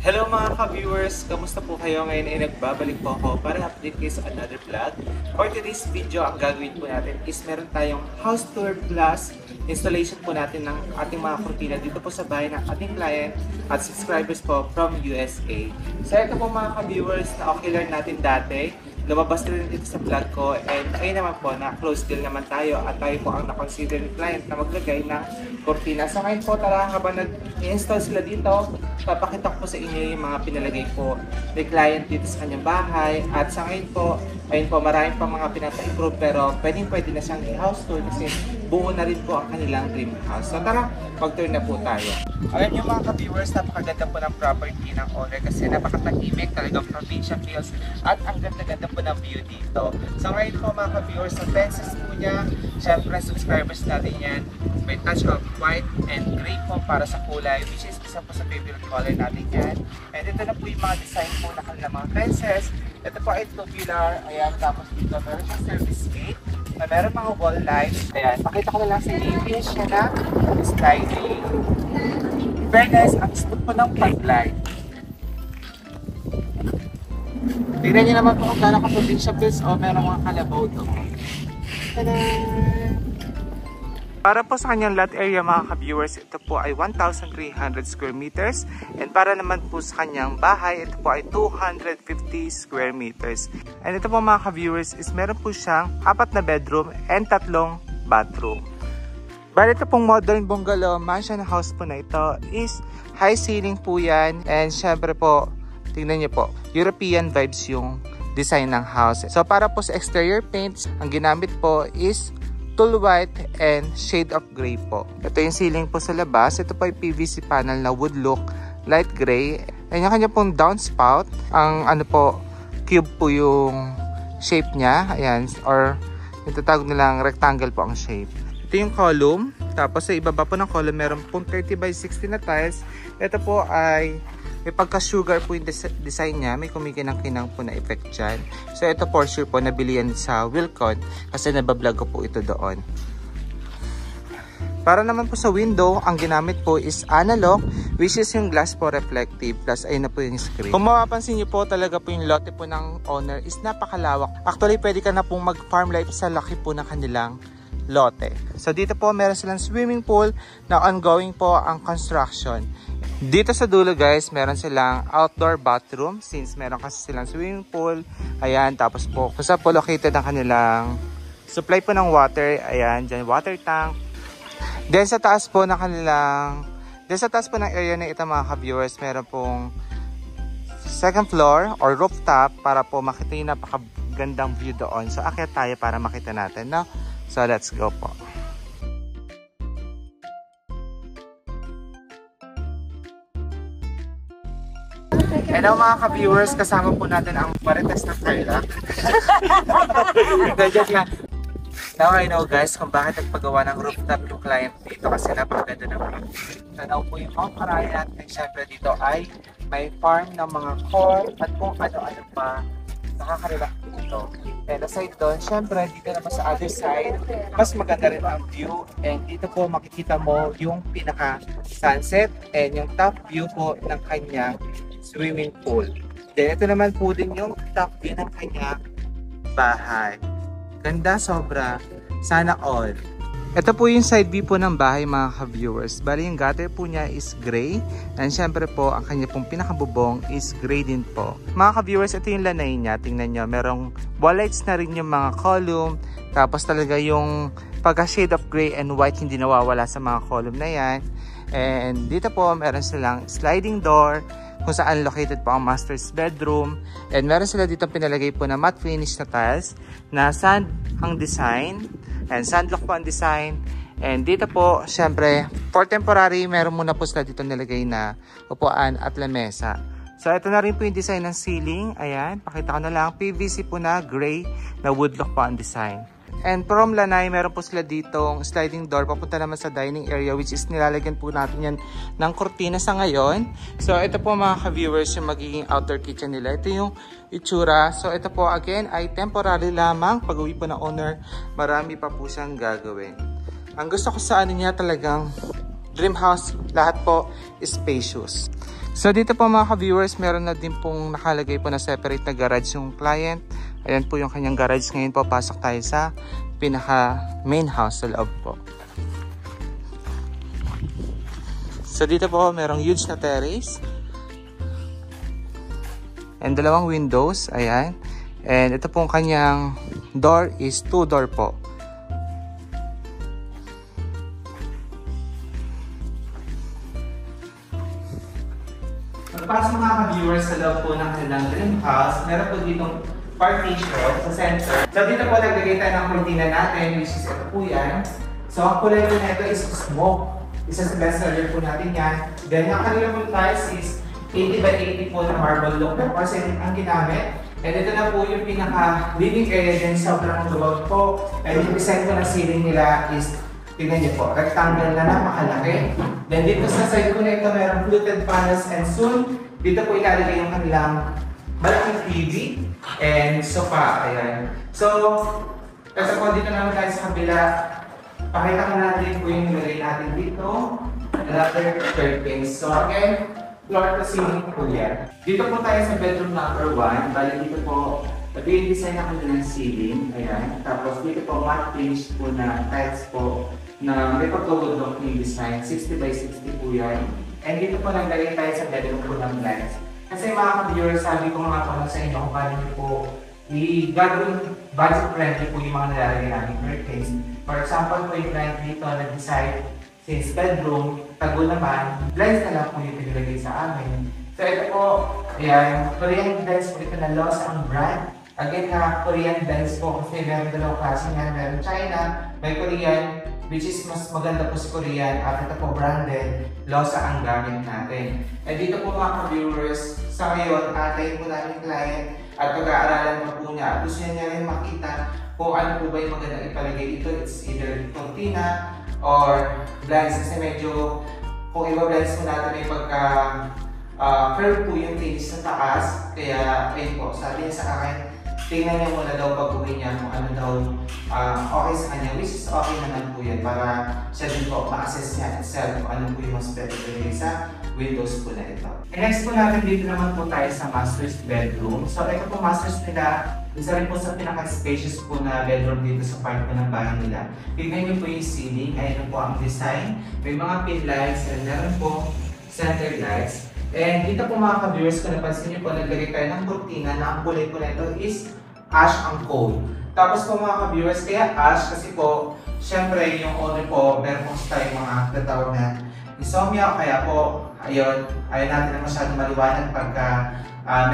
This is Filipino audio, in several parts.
Hello mga ka-viewers! Kamusta po kayo? Ngayon ay nagbabalik po ako para update kayo sa another vlog. For today's video, ang gagawin po natin is meron tayong house tour plus installation po natin ng ating mga kurtina dito po sa bahay ng ating client at subscribers po from USA. So ito po mga ka-viewers na okay learn natin dati. Lumabas rin dito sa vlog ko and ayun naman po na close deal naman tayo at tayo po ang na-consider ni client na maglagay ng kurtina. So ngayon po tara habang nag-install sila dito, papakita ko po sa inyo yung mga pinalagay po ni client dito sa kanyang bahay. At sa ngayon po, ayun po maraming pang mga pinapa-improve pero pwede na siyang i-house tour kasi buo na rin po ang kanilang dream house. So tara, mag-tour na po tayo. Alam niyo mga ka-viewers, napakaganda po ng property ng owner kasi napakatahimik, talagang provincial feels at ang ganda-ganda po ng view dito. So ngayon po mga ka-viewers, sa fences po niya, syempre subscribers natin yan, may touch of white and gray po para sa kulay, which is isa po sa favorite color natin yan. And ito na po yung mga design po na kanilang mga fences. Ito po ay tubular, ayan, tapos dito meron siyang service gate na meron mga wall lights. Ayan, pakita ko na lang sa inyo, finish siya na sliding. Very nice, ang smooth po ng pag-light. Tignan niyo naman po kung gano'n ka-provincial feels o meron mga kalabaw doon. Tada! Para po sa kanyang lot area mga ka-viewers, ito po ay 1,300 square meters. And para naman po sa kanyang bahay, ito po ay 250 square meters. And ito po mga ka-viewers is meron po siyang 4 na bedroom and 3 bathroom. Bali ito pong modern bungalow mansion house po na ito is high ceiling po yan. And syempre po, tingnan niyo po, European vibes yung design ng house. So para po sa exterior paints, ang ginamit po is tool white and shade of gray po. Ito yung ceiling po sa labas. Ito po ay PVC panel na wood look light gray. And yung kanya pong downspout, ang ano po, cube po yung shape niya. Ayan, or itatawag nilang rectangle po ang shape. Ito yung column. Tapos sa ibaba po ng column, meron pong 30 by 60 na tiles. Ito po ay may pagka-sugar po yung design niya. May kumikinang-kinang po na effect dyan. So ito for sure po, nabili yan sa Wilcon kasi nabablog ko po ito doon. Para naman po sa window, ang ginamit po is analog, which is yung glass po reflective, plus ayun na po yung screen. Kung mapapansin nyo po, talaga po yung lote po ng owner is napakalawak. Actually, pwede ka na pong mag-farm life sa laki po ng kanilang lote. So dito po, meron silang swimming pool na ongoing po ang construction. Dito sa dulo guys, meron silang outdoor bathroom since meron kasi silang swimming pool. Ayan, tapos po kung saan po located ang kanilang supply po ng water. Ayan, dyan water tank. Then sa taas po ng kanilang, sa taas po ng area na ito mga ka-viewers, meron pong second floor or rooftop para po makita yung napakagandang view doon. So akyat tayo para makita natin, no? So let's go po. Hello mga ka-viewers, kasama po natin ang marites ng Carla. Now I know guys kung bakit nagpagawa ng rooftop yung client dito kasi napakaganda ng view. Tanaw po yung Mount Arayat and syempre dito ay may farm ng mga corn at kung ano-ano pa. Nakaka-relax po dito. And aside doon, syempre dito naman sa other side, mas maganda rin ang view. And dito po makikita mo yung pinaka-sunset and yung top view po ng kanya swimming pool. Then ito naman po din yung top view ng kanya bahay. Ganda sobra. Sana all. Ito po yung side view po ng bahay mga ka-viewers. Bali yung gutter po niya is gray. And syempre po ang kanya pong pinakabubong is gray din po. Mga ka-viewers, ito yung lanay niya. Tingnan nyo, merong wall lights na rin yung mga column. Tapos talaga yung pagka-shade of gray and white hindi nawawala sa mga column na yan. And dito po meron silang sliding door kung saan located po ang master's bedroom. And meron sila dito pinalagay po na matte finish na tiles na sand ang design and sandlock po ang design. And dito po syempre for temporary meron muna po sila dito nilagay na upuan at lamesa. So ito na rin po yung design ng ceiling. Ayan, pakita ko na lang, PVC po na gray na woodlook po ang design. And from lanay, meron po sila ditong sliding door papunta naman sa dining area, which is nilalagyan po natin yan ng kurtina sa ngayon. So ito po mga ka-viewers yung magiging outdoor kitchen nila. Ito yung itsura. So ito po again ay temporary lamang. Pag uwi po ng owner, marami pa po siyang gagawin. Ang gusto ko sa ano niya talagang dream house, lahat po is spacious. So dito po mga ka-viewers, meron na din pong nakalagay po na separate na garage yung client. Ayan po yung kanyang garage. Ngayon po pasok tayo sa pinaka main house sa loob po. So dito po merong huge na terrace. And dalawang windows. Ayan. And ito pong kanyang door is 2-door po. Pagpasok mga ka-viewers sa loob po ng kanilang dream house, meron po ditong partition sa center. So dito po naglagay tayo ng cortina natin, which is ito po yan. So ang kulay po na ito is smoke. Isa sa best seller po natin yan. Then ang kanilang po tiles is 80 by 80 po na marble look na porcelain ang ginamit. And ito na po yung pinaka living area din, sobrang lubog po. And yung design po ng ceiling nila is, tignan niyo po, rectangle na napakalaki. Then dito sa side ko na ito, mayroong fluted panels and soon, dito po ilalagay yung kanilang malaking TV and sofa. Ayan. So, kasi po dito naman tayo sa kabila, pakita ko natin po yung nilagay natin dito. Another curtains. So again, floor to ceiling po yan. Dito po tayo sa bedroom number 1. Bali dito po, ito yung design na kanilang ceiling. Ayan. Tapos dito po matte finish po na tiles po na may pagkawudok yung design. 60 by 60 po yan. And dito po naglagay tayo sa bedroom po ng blinds. Kasi mga ka-viewers, sabi ko nga po sa inyo kung paano nyo po i-gagawin budget friendly po yung mga nilalagay namin curtains. For example po yung blind dito nag-decide since bedroom, tago naman, blinds na lang po yung pinilagay sa amin. So ito po, ayan, Korean blinds po ito na Lost ang brand. Again nga, Korean blinds po kasi meron dalawang klase nga, meron China, may Korean, which is mas maganda po si Korean at ito po branded, Losa ang gamit natin. At dito po mga ka-viewers, sa ngayon, atayin po namin client at pag-aaralan mo po niya. Gusto niya rin makita kung ano po ba yung magandang ipalagay dito. It's either cortina or blinds kasi medyo, kung iba blinds po natin may pagka curve po yung finish sa taas. Kaya ayun po, sabi niya sa akin, tingnan niya muna daw pag-uwi niya kung ano daw okay sa kanya, which is okay naman po yan para siya din po ma-assess niya itself kung ano po yung mas better sa windows po na ito. And next po natin dito naman po tayo sa master's bedroom. So ito po master's nila, isa rin po sa pinaka-spacious po na bedroom dito sa part po ng bahay nila. Tignan niyo po yung ceiling, ayan po ang design. May mga pin lights and meron po center lights. And dito po mga ka-viewers, kung napansin niyo po, naglagay tayo ng kurtina na ang kulay po na ito is ash ang code. Tapos po mga ka-viewers, kaya ash kasi po, syempre yung owner po, meron po tayo mga tatawag na insomnia, kaya po, ayun, ayaw natin na masyadong maliwanag pagka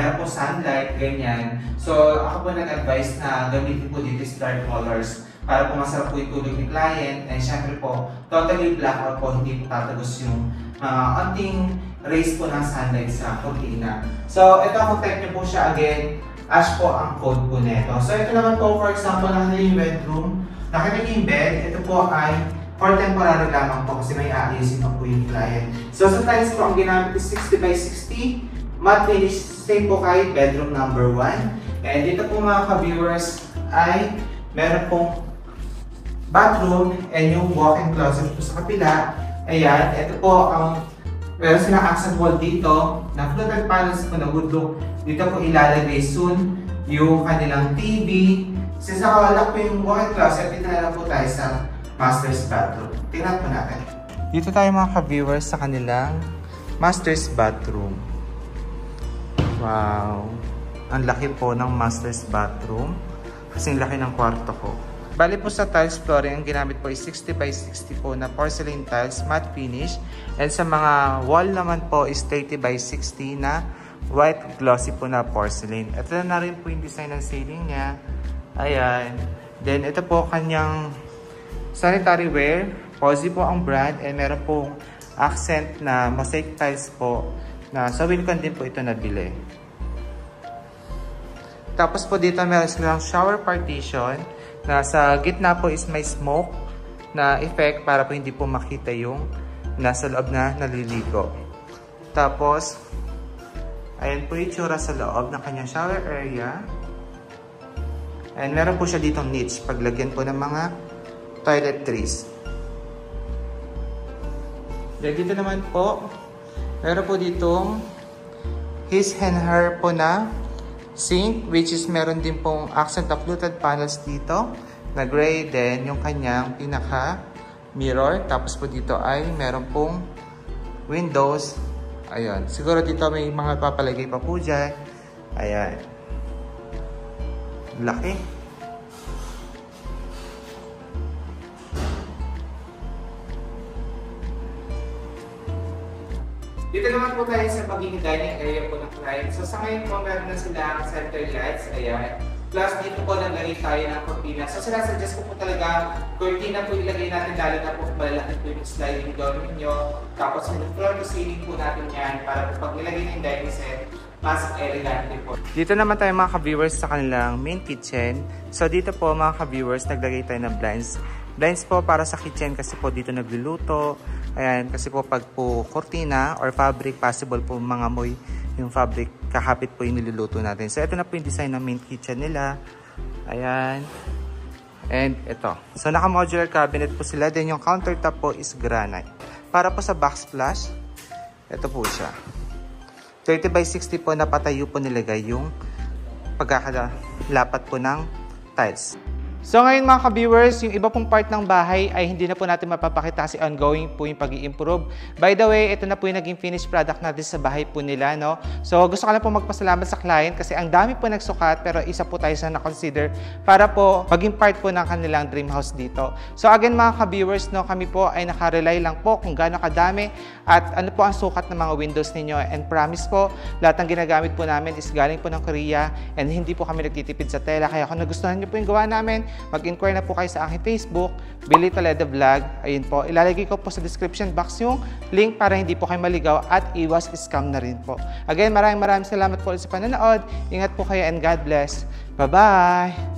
meron po sunlight, ganyan. So ako po nag-advise na gamitin po dito is dark colors para po masarap po yung tulog ni client. And syempre po, totally blackout po, hindi po tatagos yung anting rays po ng sunlight sa cortina. So, ito kung type nyo po siya again, ash po ang code po nito. So, ito naman po, for example, nakita yung bedroom. Nakita yung bed, ito po ay for temporary lamang po kasi may aayusin pa po yung client. So, sa tiles po, ang ginamit is 60 by 60. Matte finish, same po kay bedroom number 1. And dito po mga ka-viewers ay meron pong bathroom and yung walk-in closet po sa kapila. Ayan, ito po ang meron silang accent wall dito na fluted panels po na wood look. Dito po ilalagay soon yung kanilang TV. Since nakawalak po yung walk-in closet, dito na lang po tayo sa master's bathroom. Tingnan po natin. Dito tayo mga ka-viewers sa kanilang master's bathroom. Wow! Ang laki po ng master's bathroom. Kasing laki ng kwarto ko. Bali po sa tiles flooring, ang ginamit po is 60 by 60 po na porcelain tiles, matte finish. And sa mga wall naman po is 30 by 60 na white glossy po na porcelain. Ito na rin po yung design ng ceiling niya. Ayan. Then ito po kanyang sanitary ware. Posy po ang brand and meron pong accent na mosaic tiles po na sa Wilcon din po ito nabili. Tapos po dito meron silang shower partition. Na sa gitna po is may smoke na effect para po hindi po makita yung nasa loob na naliligo. Tapos, ayan po yung tsura sa loob ng kanyang shower area. And meron po siya ditong niche paglagyan po ng mga toiletries. Then dito naman po, meron po ditong his and her po na sink, which is meron din pong accent na fluted panels dito na gray. Then yung kanyang pinaka mirror. Tapos po dito ay meron pong windows. Ayan. Siguro dito may mga papalagay pa po dyan. Ayan. Laki. Dito naman po tayo sa magiging dining area po ng client. So sa ngayon po, meron na sila ang center lights. Ayan. Plus dito po naglagay tayo ng cortina. So sinasuggest ko po talaga, cortina po ilagay natin lalo na po malalaki po yung sliding door ninyo. Tapos yung floor to ceiling po natin yan para po pag nilagay na yung dining set, mas elegante po. Dito naman tayo mga ka-viewers sa kanilang main kitchen. So dito po mga ka-viewers, naglagay tayo ng blinds. Blinds po para sa kitchen kasi po dito nagluluto. Ayan, kasi po pag po cortina or fabric, possible po mangamoy yung fabric, kakapit po yung niluluto natin. So ito na po yung design ng main kitchen nila. Ayan. And ito. So naka-modular cabinet po sila. Then yung countertop po is granite. Para po sa backsplash, ito po siya. 30 by 60 po na patayo po nilagay yung pagkakalapat po ng tiles. So ngayon mga ka-viewers, yung iba pong part ng bahay ay hindi na po natin mapapakita kasi ongoing po yung pag-i-improve. By the way, ito na po yung naging finished product natin sa bahay po nila, no? So gusto ko lang po magpasalamat sa client kasi ang dami po nagsukat pero isa po tayo sa na-consider para po maging part po ng kanilang dream house dito. So again mga ka-viewers, no, kami po ay nakarely lang po kung gaano kadami at ano po ang sukat ng mga windows ninyo. And promise po, lahat ng ginagamit po namin is galing po ng Korea and hindi po kami nagtitipid sa tela. Kaya kung nagustuhan nyo po yung gawa namin, mag-inquire na po kayo sa aking Facebook, Billy Toledo Vlog. Ayun po, ilalagay ko po sa description box yung link para hindi po kayo maligaw at iwas scam na rin po. Again, maraming salamat po ulit sa panonood. Ingat po kayo and God bless. Bye-bye!